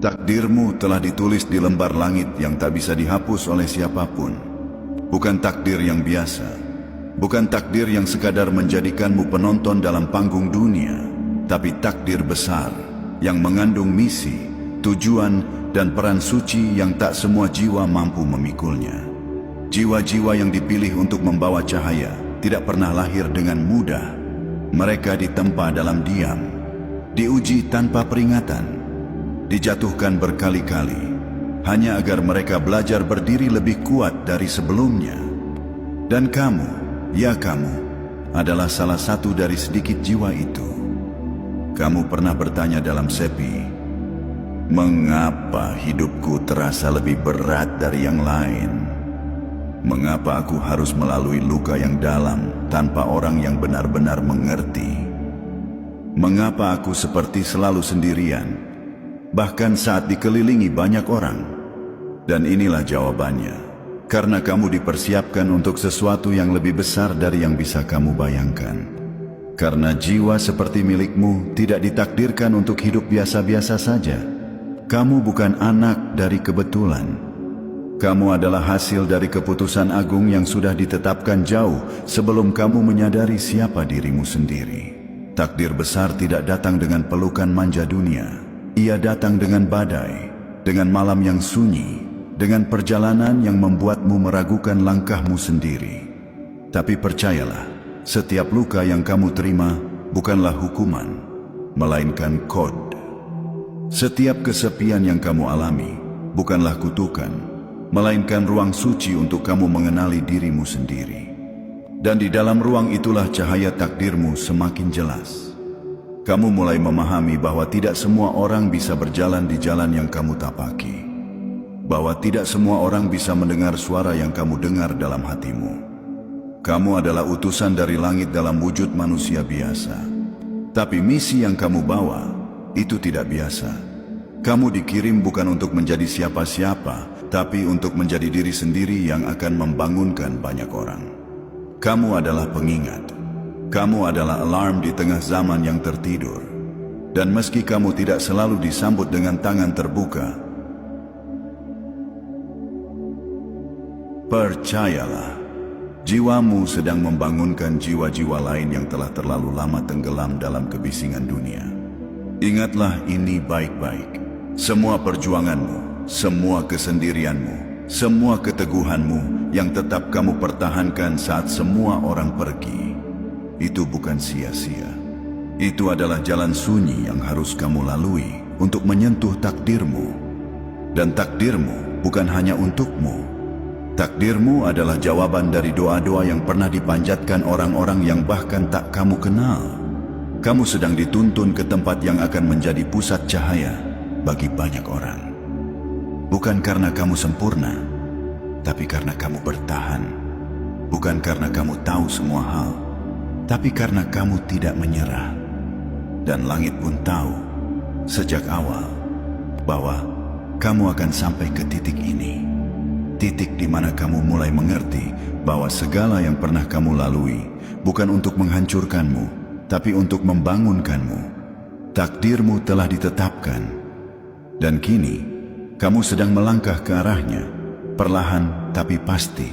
Takdirmu telah ditulis di lembar langit yang tak bisa dihapus oleh siapapun. Bukan takdir yang biasa, bukan takdir yang sekadar menjadikanmu penonton dalam panggung dunia, tapi takdir besar yang mengandung misi, tujuan, dan peran suci yang tak semua jiwa mampu memikulnya. Jiwa-jiwa yang dipilih untuk membawa cahaya tidak pernah lahir dengan mudah. Mereka ditempa dalam diam, diuji tanpa peringatan, dijatuhkan berkali-kali, hanya agar mereka belajar berdiri lebih kuat dari sebelumnya. Dan kamu, ya kamu, adalah salah satu dari sedikit jiwa itu. Kamu pernah bertanya dalam sepi, mengapa hidupku terasa lebih berat dari yang lain? Mengapa aku harus melalui luka yang dalam tanpa orang yang benar-benar mengerti? Mengapa aku seperti selalu sendirian, bahkan saat dikelilingi banyak orang? Dan inilah jawabannya. Karena kamu dipersiapkan untuk sesuatu yang lebih besar dari yang bisa kamu bayangkan. Karena jiwa seperti milikmu tidak ditakdirkan untuk hidup biasa-biasa saja. Kamu bukan anak dari kebetulan. Kamu adalah hasil dari keputusan agung yang sudah ditetapkan jauh sebelum kamu menyadari siapa dirimu sendiri. Takdir besar tidak datang dengan pelukan manja dunia. Ia datang dengan badai, dengan malam yang sunyi, dengan perjalanan yang membuatmu meragukan langkahmu sendiri. Tapi percayalah, setiap luka yang kamu terima bukanlah hukuman, melainkan kod. Setiap kesepian yang kamu alami bukanlah kutukan, melainkan ruang suci untuk kamu mengenali dirimu sendiri. Dan di dalam ruang itulah cahaya takdirmu semakin jelas. Kamu mulai memahami bahwa tidak semua orang bisa berjalan di jalan yang kamu tapaki. Bahwa tidak semua orang bisa mendengar suara yang kamu dengar dalam hatimu. Kamu adalah utusan dari langit dalam wujud manusia biasa. Tapi misi yang kamu bawa, itu tidak biasa. Kamu dikirim bukan untuk menjadi siapa-siapa, tapi untuk menjadi diri sendiri yang akan membangunkan banyak orang. Kamu adalah pengingat. Kamu adalah alarm di tengah zaman yang tertidur. Dan meski kamu tidak selalu disambut dengan tangan terbuka, percayalah, jiwamu sedang membangunkan jiwa-jiwa lain yang telah terlalu lama tenggelam dalam kebisingan dunia. Ingatlah ini baik-baik. Semua perjuanganmu, semua kesendirianmu, semua keteguhanmu yang tetap kamu pertahankan saat semua orang pergi, itu bukan sia-sia. Itu adalah jalan sunyi yang harus kamu lalui untuk menyentuh takdirmu. Dan takdirmu bukan hanya untukmu. Takdirmu adalah jawaban dari doa-doa yang pernah dipanjatkan orang-orang yang bahkan tak kamu kenal. Kamu sedang dituntun ke tempat yang akan menjadi pusat cahaya bagi banyak orang. Bukan karena kamu sempurna, tapi karena kamu bertahan. Bukan karena kamu tahu semua hal, tapi karena kamu tidak menyerah. Dan langit pun tahu sejak awal bahwa kamu akan sampai ke titik ini. Titik di mana kamu mulai mengerti bahwa segala yang pernah kamu lalui bukan untuk menghancurkanmu, tapi untuk membangunkanmu. Takdirmu telah ditetapkan. Dan kini, kamu sedang melangkah ke arahnya, perlahan tapi pasti.